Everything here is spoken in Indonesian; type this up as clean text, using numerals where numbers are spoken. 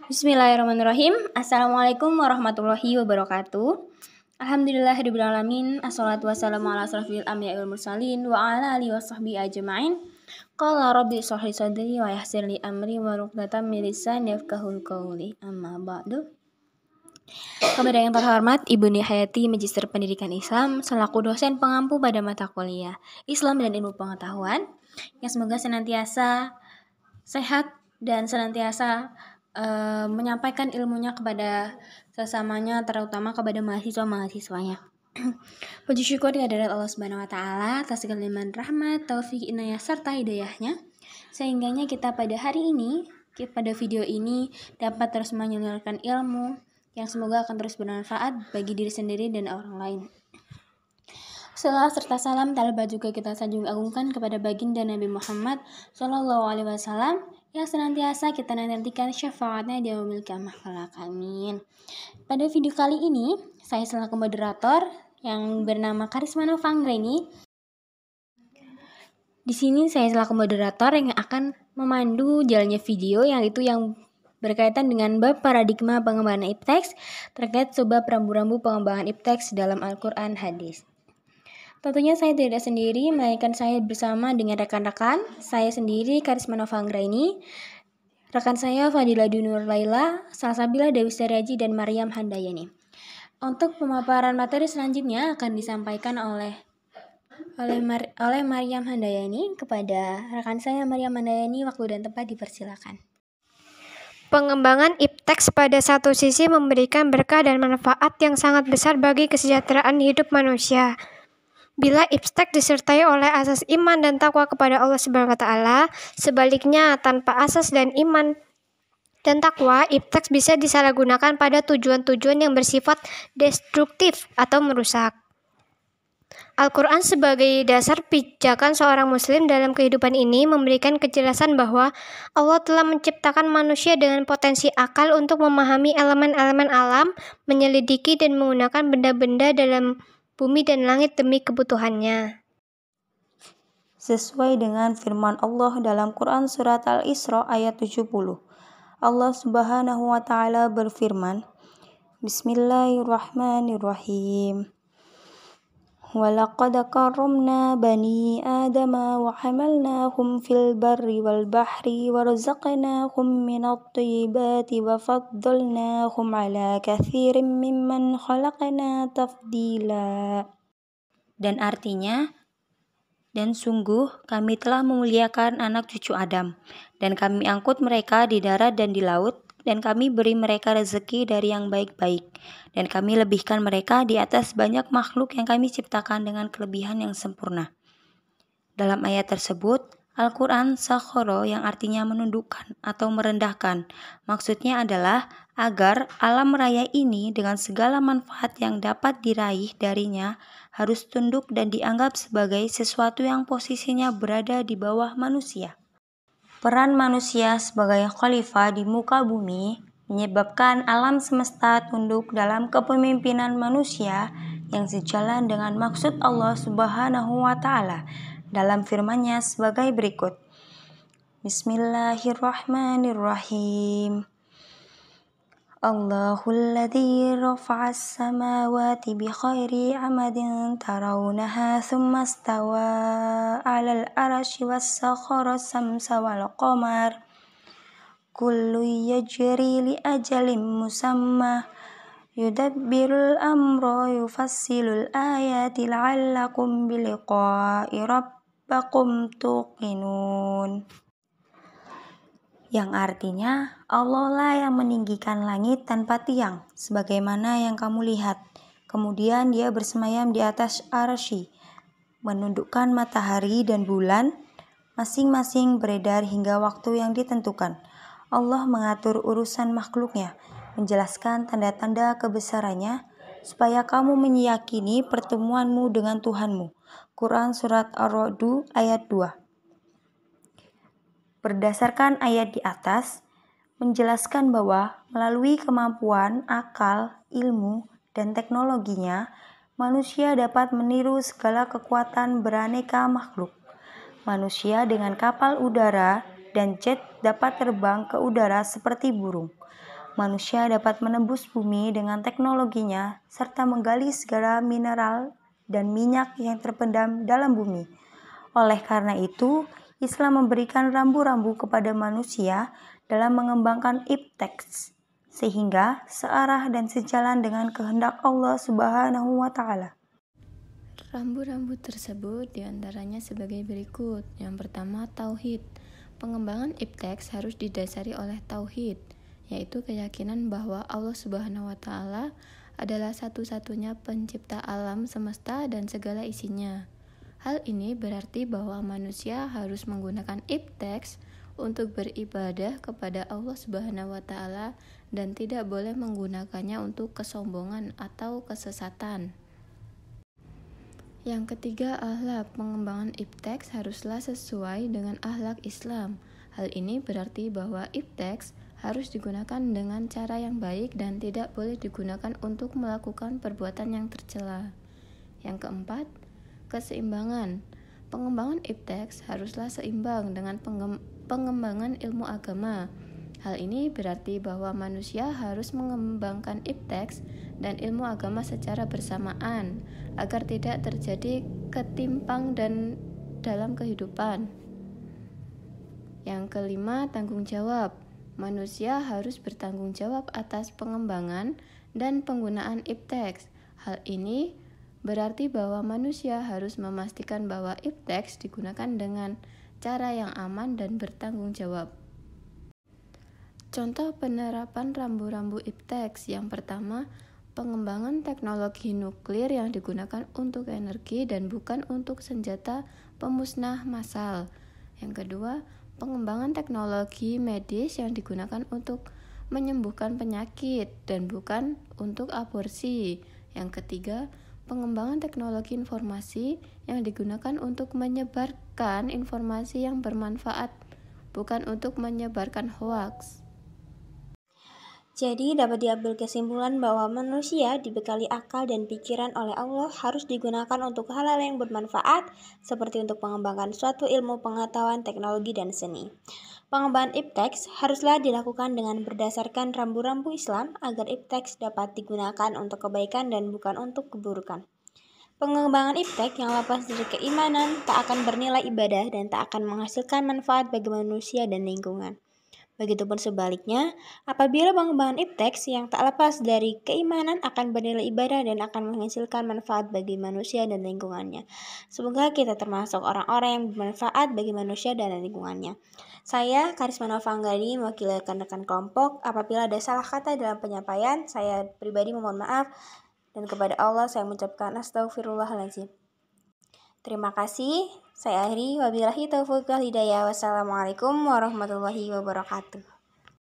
Bismillahirrahmanirrahim. Assalamualaikum warahmatullahi wabarakatuh. Alhamdulillahirrahmanirrahim. Assalatu wassalamu ala asrafil anbiya'i wal mursalin wa ala alihi wasahbihi ajma'in. Qala rabbi shrah li sadri wa yassir li amri wa uqdatam min lisani yafqahu qawli. Amma ba'du. Kepada yang terhormat Ibu Nihayati Magister Pendidikan Islam selaku dosen pengampu pada mata kuliah Islam dan Ilmu Pengetahuan, yang semoga senantiasa sehat dan senantiasa menyampaikan ilmunya kepada sesamanya, terutama kepada mahasiswa-mahasiswanya. Puji syukur kehadirat Allah Subhanahu wa taala atas segala limpahan rahmat, taufik, inayah serta hidayahnya, sehingganya kita pada hari ini, pada video ini dapat terus menyalurkan ilmu yang semoga akan terus bermanfaat bagi diri sendiri dan orang lain. Salam serta salam talbat juga kita sanjung agungkan kepada baginda Nabi Muhammad SAW yang senantiasa kita nantikan syafaatnya di yaumil qiyamah kelak. Amin. Pada video kali ini, saya selaku moderator yang bernama Karisma Nova Anggraini. Di sini saya selaku moderator yang akan memandu jalannya video yang berkaitan dengan bab paradigma pengembangan ipteks terkait sebab rambu-rambu pengembangan ipteks dalam Al-Quran hadis. Tentunya saya tidak sendiri, melainkan saya bersama dengan rekan-rekan. Saya sendiri, Karisma Nova Anggraini, rekan saya Fadila Dunur Laila, Salsabila Dewi Sariaji, dan Maryam Handayani. Untuk pemaparan materi selanjutnya akan disampaikan oleh Maryam Handayani. Kepada rekan saya Maryam Handayani, waktu dan tempat dipersilakan. Pengembangan ipteks pada satu sisi memberikan berkah dan manfaat yang sangat besar bagi kesejahteraan hidup manusia. Bila ipteks disertai oleh asas iman dan takwa kepada Allah Subhanahu wa taala, sebaliknya tanpa asas dan iman dan takwa, ipteks bisa disalahgunakan pada tujuan-tujuan yang bersifat destruktif atau merusak. Al-Quran sebagai dasar pijakan seorang muslim dalam kehidupan ini memberikan kejelasan bahwa Allah telah menciptakan manusia dengan potensi akal untuk memahami elemen-elemen alam, menyelidiki dan menggunakan benda-benda dalam bumi dan langit demi kebutuhannya. Sesuai dengan firman Allah dalam Quran Surat Al-Isra ayat 70. Allah Subhanahu wa ta'ala berfirman, Bismillahirrahmanirrahim. وَلَقَدْ كَرَّمْنَا بَنِي آدَمَ وَحَمَلْنَاهُمْ فِي الْبَرِّ وَالْبَحْرِ وَرَزَقْنَاهُمْ مِنَ الطَّيِّبَاتِ وَفَضَّلْنَاهُمْ عَلَى كَثِيرٍ مِّمَّنْ خَلَقْنَا تَفْضِيلًا. Dan artinya, dan sungguh kami telah memuliakan anak cucu Adam, dan kami angkut mereka di darat dan di laut, dan kami beri mereka rezeki dari yang baik-baik, dan kami lebihkan mereka di atas banyak makhluk yang kami ciptakan dengan kelebihan yang sempurna. Dalam ayat tersebut, Al-Quran sakhoro yang artinya menundukkan atau merendahkan, maksudnya adalah agar alam raya ini dengan segala manfaat yang dapat diraih darinya harus tunduk dan dianggap sebagai sesuatu yang posisinya berada di bawah manusia. Peran manusia sebagai khalifah di muka bumi menyebabkan alam semesta tunduk dalam kepemimpinan manusia yang sejalan dengan maksud Allah Subhanahu wa ta'ala dalam firman-Nya sebagai berikut. Bismillahirrahmanirrahim. Allahul ladzi rafa'as samawati bi khairi amadin tarawunaha thumma stawa 'alal arsy was-sakhara samsa wal qamar kullu yajri li ajalin musamma yudabbirul amra yufassilul ayati la'allakum biliqa'i rabbakum tuqinun. Yang artinya, Allah lah yang meninggikan langit tanpa tiang, sebagaimana yang kamu lihat. Kemudian Dia bersemayam di atas arsy, menundukkan matahari dan bulan, masing-masing beredar hingga waktu yang ditentukan. Allah mengatur urusan makhluknya, menjelaskan tanda-tanda kebesarannya, supaya kamu meyakini pertemuanmu dengan Tuhanmu. Quran Surat Ar-Ra'd ayat 2. Berdasarkan ayat di atas, menjelaskan bahwa melalui kemampuan, akal, ilmu, dan teknologinya, manusia dapat meniru segala kekuatan beraneka makhluk. Manusia dengan kapal udara dan jet dapat terbang ke udara seperti burung. Manusia dapat menembus bumi dengan teknologinya serta menggali segala mineral dan minyak yang terpendam dalam bumi. Oleh karena itu, Islam memberikan rambu-rambu kepada manusia dalam mengembangkan ipteks, sehingga searah dan sejalan dengan kehendak Allah Subhanahu wa Ta'ala. Rambu-rambu tersebut diantaranya sebagai berikut. Yang pertama, tauhid. Pengembangan ipteks harus didasari oleh tauhid, yaitu keyakinan bahwa Allah Subhanahu wa Ta'ala adalah satu-satunya pencipta alam semesta dan segala isinya. Hal ini berarti bahwa manusia harus menggunakan ipteks untuk beribadah kepada Allah Subhanahu wa Ta'ala dan tidak boleh menggunakannya untuk kesombongan atau kesesatan. Yang ketiga, akhlak. Pengembangan ipteks haruslah sesuai dengan akhlak Islam. Hal ini berarti bahwa ipteks harus digunakan dengan cara yang baik dan tidak boleh digunakan untuk melakukan perbuatan yang tercela. Yang keempat, keseimbangan. Pengembangan ipteks haruslah seimbang dengan pengembangan ilmu agama. Hal ini berarti bahwa manusia harus mengembangkan ipteks dan ilmu agama secara bersamaan agar tidak terjadi ketimpang dan dalam kehidupan. Yang kelima, tanggung jawab. Manusia harus bertanggung jawab atas pengembangan dan penggunaan ipteks. Hal ini berarti bahwa manusia harus memastikan bahwa ipteks digunakan dengan cara yang aman dan bertanggung jawab. Contoh penerapan rambu-rambu ipteks. Yang pertama, pengembangan teknologi nuklir yang digunakan untuk energi dan bukan untuk senjata pemusnah massal. Yang kedua, pengembangan teknologi medis yang digunakan untuk menyembuhkan penyakit dan bukan untuk aborsi. Yang ketiga, pengembangan teknologi informasi yang digunakan untuk menyebarkan informasi yang bermanfaat, bukan untuk menyebarkan hoaks. Jadi dapat diambil kesimpulan bahwa manusia dibekali akal dan pikiran oleh Allah harus digunakan untuk hal-hal yang bermanfaat seperti untuk mengembangkan suatu ilmu pengetahuan, teknologi, dan seni. Pengembangan ipteks haruslah dilakukan dengan berdasarkan rambu-rambu Islam agar ipteks dapat digunakan untuk kebaikan dan bukan untuk keburukan. Pengembangan ipteks yang lepas dari keimanan tak akan bernilai ibadah dan tak akan menghasilkan manfaat bagi manusia dan lingkungan. Begitupun sebaliknya, apabila pengembangan ipteks yang tak lepas dari keimanan akan bernilai ibadah dan akan menghasilkan manfaat bagi manusia dan lingkungannya. Semoga kita termasuk orang-orang yang bermanfaat bagi manusia dan lingkungannya. Saya, Karisma Novanggani, mewakili rekan-rekan kelompok. Apabila ada salah kata dalam penyampaian, saya pribadi memohon maaf. Dan kepada Allah saya mengucapkan astagfirullahaladzim. Terima kasih. Saya akhiri. Wabillahi taufiq wal hidayah. Wassalamualaikum warahmatullahi wabarakatuh.